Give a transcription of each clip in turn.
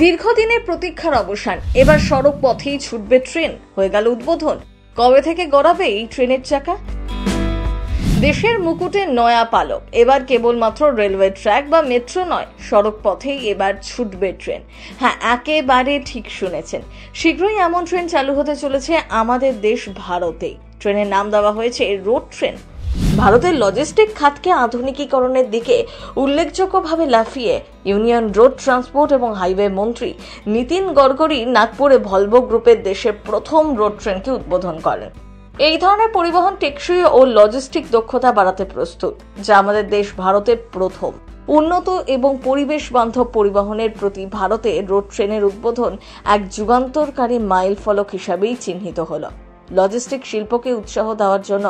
দীর্ঘদিনের প্রতীক্ষার অবসান, এবার সড়ক পথেই ছুটবে ট্রেন, হয়ে গেল উদ্বোধন। কবে থেকে গড়াবে এই ট্রেনের চাকা? দেশের মুকুটে নয়া পালক, এবার কেবলমাত্র রেলওয়ে ট্র্যাক বা মেট্রো নয়, সড়ক পথেই এবার ছুটবে ট্রেন। হ্যাঁ, একেবারে ঠিক শুনেছেন, শীঘ্রই এমন ট্রেন চালু হতে চলেছে আমাদের দেশ ভারতেই। ট্রেনের নাম দেওয়া হয়েছে রোড ট্রেন। ভারতের লজিস্টিক খাতকে আধুনিকীকরণের দিকে উল্লেখযোগ্যভাবে লাফিয়ে ইউনিয়ন রোড ট্রান্সপোর্ট এবং হাইওয়ে মন্ত্রী নীতিন গডকরি নাগপুরে ভলভো গ্রুপের দেশের প্রথম রোড ট্রেনকে উদ্বোধন করেন। এই ধরনের পরিবহন টেকসই ও লজিস্টিক দক্ষতা বাড়াতে প্রস্তুত, যা আমাদের দেশ ভারতের প্রথম। উন্নত এবং পরিবেশ বান্ধব পরিবহনের প্রতি ভারতে রোড ট্রেনের উদ্বোধন এক যুগান্তরকারী মাইল ফলক হিসাবেই চিহ্নিত হলো। লজিস্টিক শিল্পকে উৎসাহ দেওয়ার জন্য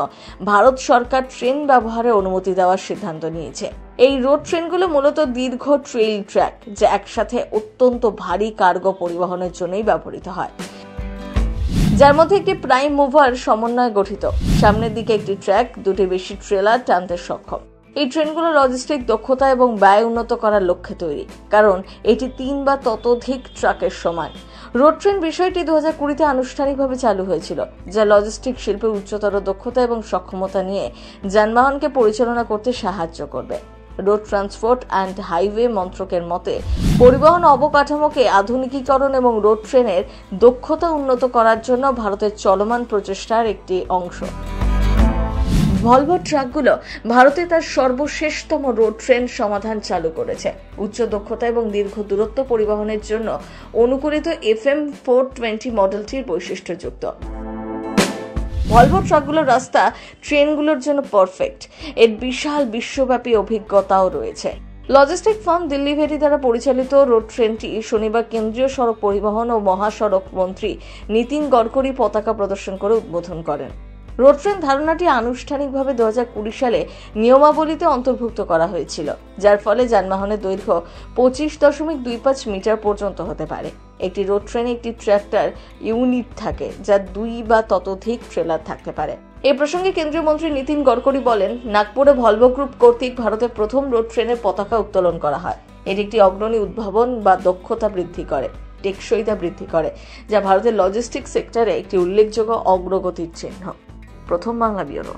ভারত সরকার ট্রেন ব্যবহারের অনুমতি দেওয়ার সিদ্ধান্ত নিয়েছে। এই রোড ট্রেনগুলো মূলত দীর্ঘ ট্রেইল ট্র্যাক, যা একসাথে অত্যন্ত ভারী কার্গো পরিবহনের জন্যই ব্যবহৃত হয়, যার মধ্যে একটি প্রাইম মুভার সমন্বয়ে গঠিত। সামনের দিকে একটি ট্র্যাক, দুটি বেশি ট্রেলার টানতে সক্ষম। এই ট্রেনগুলো লজিস্টিক দক্ষতা এবং ব্যয় উন্নত করার লক্ষ্যে তৈরি, কারণ এটি 3 বা ততোধিক ট্রাকের সমান। রোড ট্রেন বিষয়টি 2020-তে আনুষ্ঠানিকভাবে চালু হয়েছিল, যা লজিস্টিক শিল্পে উচ্চতর দক্ষতা এবং সক্ষমতা নিয়ে যানবাহনকে পরিচালনা করতে সাহায্য করবে। রোড ট্রান্সপোর্ট অ্যান্ড হাইওয়ে মন্ত্রকের মতে, পরিবহন অবকাঠামোকে আধুনিকীকরণ এবং রোড ট্রেনের দক্ষতা উন্নত করার জন্য ভারতের চলমান প্রচেষ্টার একটি অংশ। ভলভো ট্রাকগুলো ভারতে তার সর্বশেষতম রোড ট্রেন সমাধান চালু করেছে। উচ্চ দক্ষতা এবং দীর্ঘ দূরত্ব পরিবহনের জন্য অনুকূলিত FM 420 মডেলটির বৈশিষ্ট্যযুক্ত। ভলভো ট্রাকগুলোর রাস্তা ট্রেনগুলোর জন্য পারফেক্ট। এর বিশাল বিশ্বব্যাপী অভিজ্ঞতাও রয়েছে। লজিস্টিক ফার্ম দিল্লি ভেরি দ্বারা পরিচালিত রোড ট্রেনটি শনিবার কেন্দ্রীয় সড়ক পরিবহন ও মহাসড়ক মন্ত্রী নীতিন গডকরি পতাকা প্রদর্শন করে উদ্বোধন করেন। রোড ট্রেন ধারণাটি আনুষ্ঠানিকভাবে 2020 সালে নিয়মাবলীতে অন্তর্ভুক্ত করা হয়েছিল, যার ফলে যানবাহনের দৈর্ঘ্য 25.25 মিটার পর্যন্ত হতে পারে। একটি রোড ট্রেনে একটি ট্র্যাক্টর ইউনিট থাকে, যার 2 বা ততোধিক ট্রেলার থাকতে পারে। এ প্রসঙ্গে কেন্দ্রীয় মন্ত্রী নীতিন গডকরি বলেন, নাগপুরে ভলভো গ্রুপ কর্তৃক ভারতের প্রথম রোড ট্রেনের পতাকা উত্তোলন করা হয়। এটি একটি অগ্রণী উদ্ভাবন বা দক্ষতা বৃদ্ধি করে, টেকসইতা বৃদ্ধি করে, যা ভারতের লজিস্টিক সেক্টরে একটি উল্লেখযোগ্য অগ্রগতির চিহ্ন। প্রথম বাংলা ব্যুরো।